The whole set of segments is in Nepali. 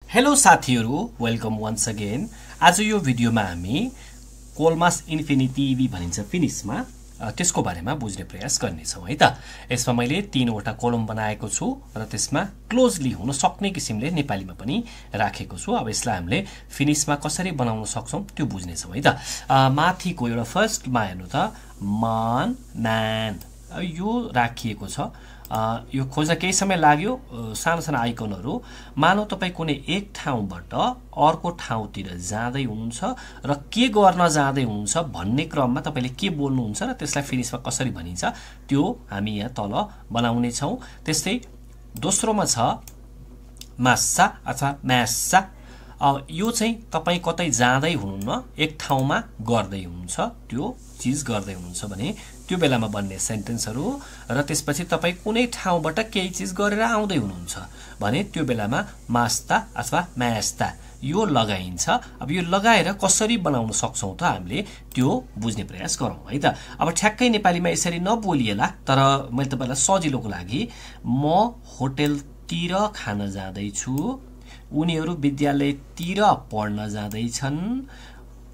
हेलो साथीहरु, वेलकम वन्स अगेन। आज यो भिडियोमा हामी कोलमास इन्फिनिटिभी भनिन्छ फिनिशमा त्यसको बारेमा बुझ्ने प्रयास गर्नेछौं है त। यसमा मैले तीनवटा कोलम बनाएको छु र त्यसमा क्लोजली हुन सक्ने किसिमले नेपालीमा पनि राखेको छु। अब यसलाई हामीले फिनिशमा कसरी बनाउन सक्छौं त्यो बुझ्नेछौं है त। माथिको एउटा फर्स्टमा हेर्नु त मान म्यान यो राखिएको छ। यो खोज्न केही समय लाग्यो। सानो सानो आइकनहरु मानौ तपाई कुनै एक ठाउँबाट अर्को ठाउँतिर जाँदै हुनुहुन्छ र के गर्न जाँदै हुनुहुन्छ भन्ने क्रममा तपाईले के बोल्नुहुन्छ र त्यसलाई फिनिशमा कसरी भनिन्छ त्यो हामी यहाँ तल बनाउने छौं। त्यस्तै दोस्रोमा छ मास्सा अथवा म्यास्सा। यो चाहिँ तपाई कतै जाँदै हुनुहुन्न, एक ठाउँमा गर्दै हुनुहुन्छ, त्यो चीज गर्दै हुनुहुन्छ भने त्यो बेलामा बन्ने सेन्टेन्सहरु र त्यसपछि तपाई कुनै ठाउँबाट केही चीज गरेर आउँदै हुनुहुन्छ भने त्यो बेलामा मास्ता अथवा म्यास्ता यो लगाइन्छ। अब यो लगाएर कसरी बनाउन सक्छौं त हामीले त्यो बुझ्ने प्रयास गरौँ है त। अब ठ्याक्कै नेपालीमा यसरी नबोलिएला, तर मैले तपाईलाई सजिलोको लागि म होटलतिर खान जाँदै छु, उनीहरु विद्यालयतिर पढ्न जाँदै छन्,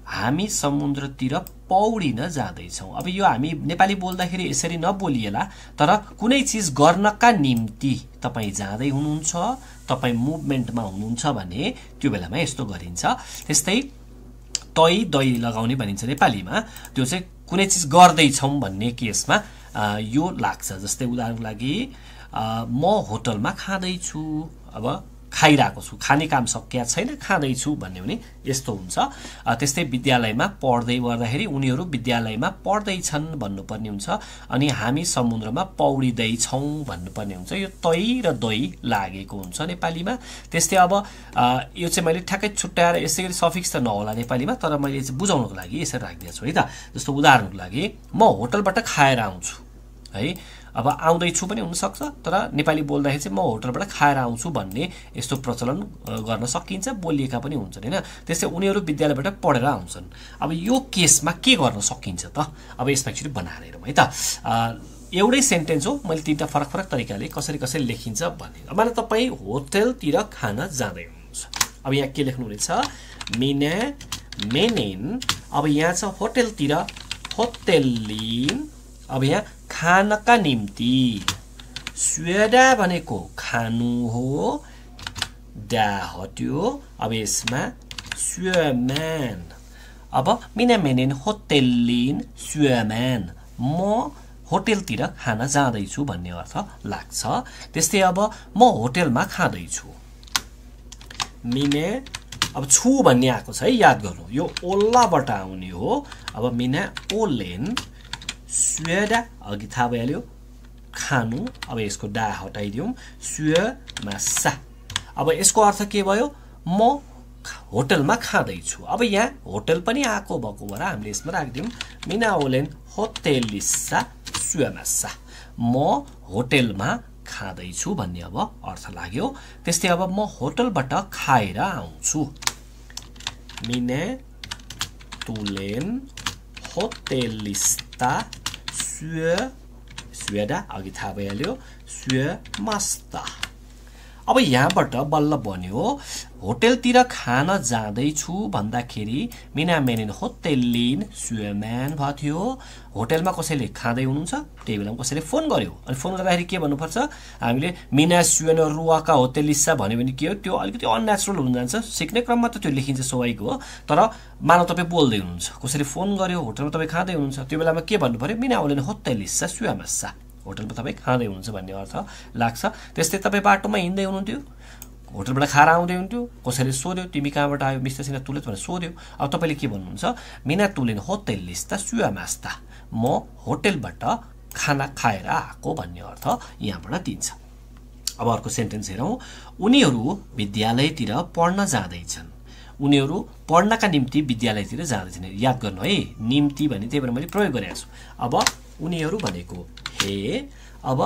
हामी समुद्रतिर पौडिन जाँदै छौं। अब यो हामी नेपाली बोल्दाखेरि यसरी नबोलिएला, तर कुनै चीज गर्नका निम्ति तपाई जाँदै हुनुहुन्छ, तपाई मुभमेन्टमा हुनुहुन्छ भने त्यो बेलामा यस्तो गरिन्छ। त्यस्तै तै दै लगाउने भनिन्छ नेपालीमा, त्यो चाहिँ कुनै चीज गर्दै छौं भन्ने केसमा यो लाग्छ। जस्तै उदाहरणको लागि म होटलमा खाँदै छु, अब खाइराको छु, खाने काम सकिया छैन, खाँदै छु भन्ने भने यस्तो हुन्छ। त्यस्तै विद्यालयमा पढ्दै गर्दाखेरि उनीहरु विद्यालयमा पढ्दै छन् भन्नुपर्ने हुन्छ, अनि हामी समुद्रमा पौडिदै छौं भन्नुपर्ने हुन्छ। यो तै र दै लागेको हुन्छ नेपालीमा। त्यस्तै अब यो चाहिँ मैले ठ्याक्कै छुट्याएर यसरी सफिक्स त नहोला नेपालीमा, तर मैले बुझाउनको लागि यसरी राखिदिएको छु है त। जस्तो उदाहरणको लागि म होटलबाट खाएर आउँछु है। अब आउँदै छु पनि हुन सक्छ, तर नेपाली बोल्दाखेरि चाहिँ म होटलबाट खाएर आउँछु भन्ने यस्तो प्रचलन गर्न सकिन्छ, बोलिएका पनि हुन्छन् हैन। त्यसै उनीहरु विद्यालयबाट पढेर आउँछन्। अब यो केसमा के गर्न सकिन्छ त? अब यसमा एकचोटी बनाएर हेरौँ है त। एउटै सेन्टेन्स हो, मैले तीनटा फरक फरक तरिकाले कसरी कसरी लेखिन्छ भन्ने। अब माने तपाई होटलतिर खान जाँदै हुनुहुन्छ, अब यहाँ के लेख्नु हुनेछ मिने मेनेन। अब यहाँ छ होटलतिर होटेलिन, अब यहाँ खानका निम्ति, स्वेडा भनेको खानु हो, डा हट्यो, अब यसमा स्वेम्यान। अब मिना मेनेन होटेलिन स्वेम्यान, म होटलतिर खान जाँदै छु भन्ने अर्थ लाग्छ। त्यस्तै अब म होटलमा खाँदै छु, मिने अब छु भन्ने आएको छ है, याद गर्नु यो ओल्लाबाट आउने हो। अब मिना ओलेन स्वेडा अघि थाहा भइहाल्यो खानु, अब यसको डा हटाइदिउँ, स्वे मासा। अब यसको अर्थ के भयो, म होटलमा खाँदै छु। अब यहाँ होटल पनि आएको भएको भएर हामीले यसमा राखिदिउँ मिना ओलेन होटेलिसा स्वे मासा, म होटलमा खाँदै छु भन्ने अब अर्थ लाग्यो। त्यस्तै अब म होटलबाट खाएर आउँछु, मिने तुलेन होटेलिस्ता स्वेडा अघि थाहा भइहाल्यो स्वे मास्ता। अब यहाँबाट बल्ल बन्यो होटलतिर खान जाँदैछु भन्दाखेरि मिना मेनिन होटेलिन स्वेम्यान भयो। होटलमा कसैले खाँदै हुनुहुन्छ, त्यही बेला कसैले फोन गर्यो, अनि फोन गर्दाखेरि के भन्नुपर्छ हामीले मिना स्वेन रुवाका होटेलिसा भन्यो भने के हो, त्यो अलिकति अननेचुरल हुन जान्छ। सिक्ने क्रममा त त्यो लेखिन्छ स्वाभाविक हो, तर मानव तपाईँ बोल्दै हुनुहुन्छ, कसैले फोन गर्यो, होटलमा तपाईँ खाँदै हुनुहुन्छ, त्यो बेलामा के भन्नु पर्यो मिना ओलेन होटेलिसा स्वेमासा, होटलमा तपाईँ खाँदै हुनुहुन्छ भन्ने अर्थ लाग्छ। त्यस्तै तपाईँ बाटोमा हिँड्दै हुनुहुन्थ्यो, होटलबाट खाएर आउँदै हुन्थ्यो, कसैले सोध्यो तिमी कहाँबाट आयो, मिस्टर तुलेत भनेर सोध्यो, अब तपाईले के भन्नुहुन्छ मिना तुलेन होटेलिस्ता स्वेमास्ता, म होटलबाट खाना खाएर आएको भन्ने अर्थ यहाँबाट दिन्छ। अब अर्को सेन्टेन्स हेरौँ, उनीहरु विद्यालयतिर पढ्न जाँदैछन्, उनीहरु पढ्नका निम्ति विद्यालयतिर जाँदैछन्। याद गर्नु है, निम्ति भने त्यही भएर मैले प्रयोग गरेको छु। अब उनीहरु भनेको हे, अब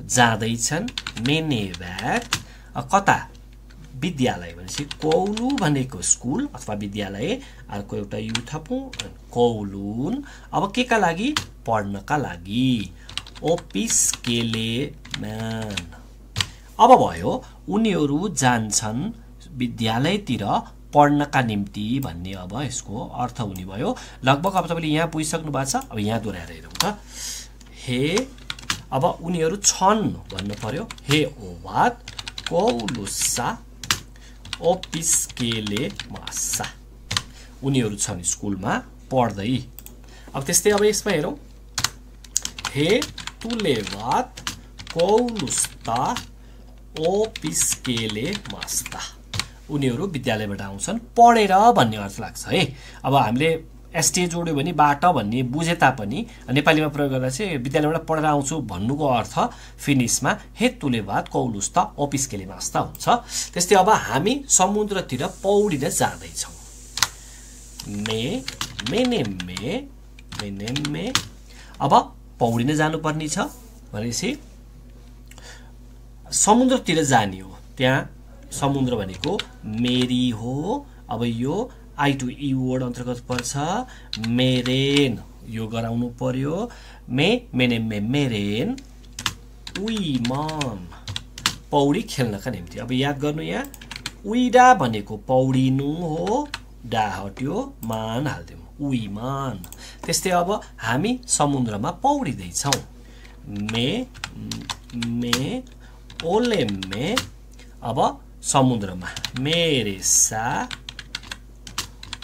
जाँदैछन् मेनेभ्याट, कता विद्यालय भनेपछि कौलु भनेको स्कुल अथवा विद्यालय, अर्को एउटा यु थपौं कौलुन। अब के का लागि, पढ्नका लागि, ओपिस केले म्यान। अब भयो उनीहरु जान्छन् विद्यालयतिर पढ्नका निम्ति भन्ने अब यसको अर्थ हुने भयो। लगभग अब तपाईले यहाँ बुझिसक्नु भएको छ। अब यहाँ दोहोऱ्याएर हेरौँ त। हे अब उनीहरू छन् भन्नु पर्यो। हे ओवात कोलुसा ओपिस्केले मासा। उनीहरू छन् स्कुलमा पढ्दै। अब त्यस्तै अब यसमा हेरौँ। हे तुलेवात कोलुस्ता ओपिस्केले मास्ता। उनीहरू विद्यालयबाट आउँछन् पढेर भन्ने अर्थ लाग्छ है। अब हामीले एसटी जोड्यो भने बाट भन्ने बुझे तापनि नेपालीमा प्रयोग गर्दा चाहिँ विद्यालयबाट पढेर आउँछु भन्नुको अर्थ फिनिसमा हे तुलेवात कौलुस्ता ओपिस्केले मास्ता हुन्छ। त्यस्तै अब हामी समुद्रतिर पौडिन जाँदैछौँ। मे अब पौडिन जानुपर्ने छ भनेपछि समुद्रतिर जाने हो। त्यहाँ समुद्र भनेको मेरी हो। अब यो आई टु ई वर्ड अन्तर्गत पर्छ। मेरेन यो गराउनु पर्यो। मेरेन उइमान पौडी खेल्नका निम्ति। अब याद गर्नु यहाँ उइडा भनेको पौडिनु हो। डा हट्यो मान हाल्दियौँ उइमान। त्यस्तै अब हामी समुद्रमा पौडिँदैछौँ। ओले मे अब समुद्रमा मेरेसा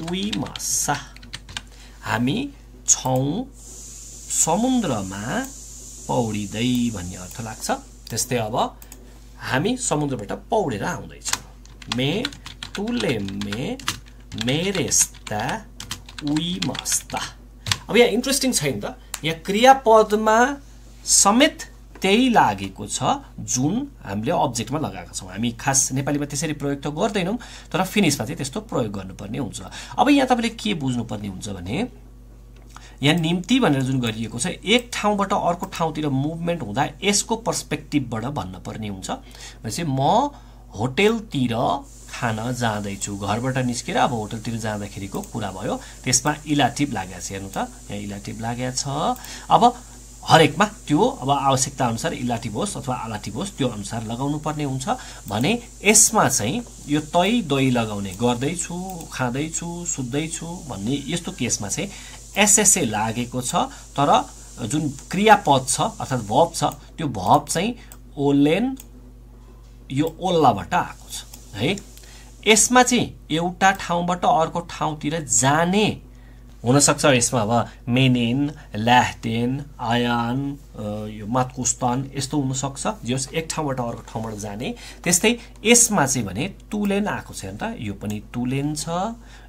उइमासा। हामी छौँ समुद्रमा पौडिँदै भन्ने अर्थ लाग्छ। त्यस्तै अब हामी समुद्रबाट पौडेर आउँदैछौँ। तुले मेरेस्ता उइमास्ता। अब यहाँ इन्ट्रेस्टिङ छैन त। यहाँ क्रियापदमा समेत त्यही लागेको छ जुन हामीले अब्जेक्टमा लगाएका छौँ। हामी खास नेपालीमा त्यसरी प्रयोग त गर्दैनौँ, तर फिनिसमा चाहिँ त्यस्तो प्रयोग गर्नुपर्ने हुन्छ। अब यहाँ तपाईँले के बुझ्नुपर्ने हुन्छ भने यहाँ निम्ति भनेर जुन गरिएको छ एक ठाउँबाट अर्को ठाउँतिर मुभमेन्ट हुँदा यसको पर्सपेक्टिभबाट भन्न पर्ने हुन्छ। भनेपछि म होटेलतिर खान जाँदैछु। घरबाट निस्केर अब होटलतिर जाँदाखेरिको कुरा भयो। त्यसमा इलाटिभ लागेको छ। हेर्नु त यहाँ इलाटिभ लागेको छ। अब हरेकमा त्यो अब आवश्यकता अनुसार इलाटिभ होस् अथवा आलाटिभ होस् त्यो अनुसार लगाउनु पर्ने हुन्छ भने यसमा चाहिँ यो तै दही लगाउने गर्दैछु, खाँदैछु, सुत्दैछु भन्ने यस्तो केसमा चाहिँ एसएसए लागेको छ। तर जुन क्रियापद छ अर्थात् भर्ब छ त्यो भर्ब चाहिँ ओलेन यो ओल्लाबाट आएको छ है। यसमा चाहिँ एउटा ठाउँबाट अर्को ठाउँतिर जाने हुनसक्छ। यसमा अब मेनेन, ल्याहटेन, आयान, यो मातकुस्तान यस्तो हुनसक्छ जस एक ठाउँबाट अर्को ठाउँबाट जाने। त्यस्तै यसमा चाहिँ भने तुलेन आएको छ नि त। यो पनि तुलेन छ।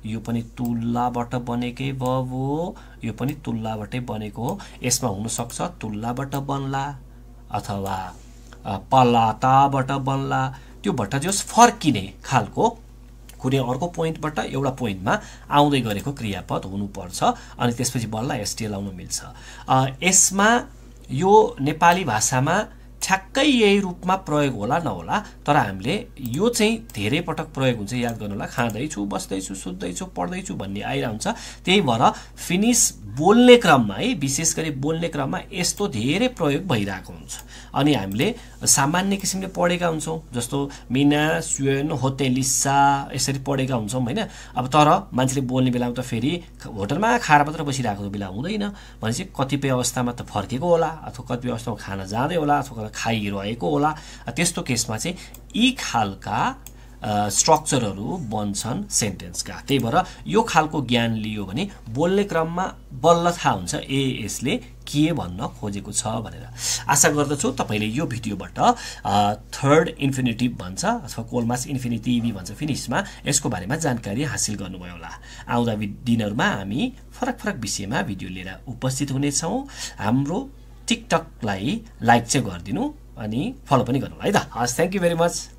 यो पनि तुल्लाबाट बनेकै भर्ब हो। यो पनि तुल्लाबाटै बनेको हो। यसमा हुनसक्छ तुल्लाबाट बन्ला अथवा पलाताबाट बन्ला। त्योबाट जस फर्किने खालको कुनै अर्को पोइन्टबाट एउटा पोइन्टमा आउँदै गरेको क्रियापद हुनुपर्छ अनि त्यसपछि बल्ल एसटिएल आउन मिल्छ। यसमा यो नेपाली भाषामा ठ्याक्कै यही रूपमा प्रयोग होला नहोला, तर हामीले यो चाहिँ धेरै पटक प्रयोग हुन्छ। याद गर्नु होला खाँदैछु, बस्दैछु, सुत्दैछु, पढ्दैछु भन्ने आइरहन्छ हुन्छ। त्यही भएर फिनिस बोल्ने क्रममा है विशेष गरी बोल्ने क्रममा यस्तो धेरै प्रयोग भइरहेको हुन्छ अनि हामीले सामान्य किसिमले पढेका हुन्छौँ। जस्तो मिना सुएन होटेलिसा यसरी पढेका हुन्छौँ होइन। अब तर मान्छेले बोल्ने बेलामा त फेरि होटलमा खाएर मात्र बसिरहेको बेला हुँदैन। भनेपछि कतिपय अवस्थामा त फर्केको होला अथवा कतिपय अवस्थामा खान जाँदै होला अथवा खाइरहेको होला। त्यस्तो केसमा चाहिँ यी खालका स्ट्रक्चरहरू बन्छन् सेन्टेन्सका। त्यही भएर यो खालको ज्ञान लियो भने बोल्ने क्रममा बल्ल थाहा हुन्छ यसले के भन्न खोजेको छ भनेर। आशा गर्दछु तपाईले यो भिडियोबाट थर्ड इन्फिनिटिभ भन्छ अथवा कोलमास इन्फिनिटिभी भन्छ फिनिसमा यसको बारेमा जानकारी हासिल गर्नुभयो होला। आउँदा दिनहरुमा हामी फरक फरक विषयमा भिडियो लिएर उपस्थित हुनेछौँ। हाम्रो टिकटकलाई लाइक चाहिँ गरिदिनु अनि फलो पनि गर्नु होला है त। हस्, थ्यांक यू भेरी मच।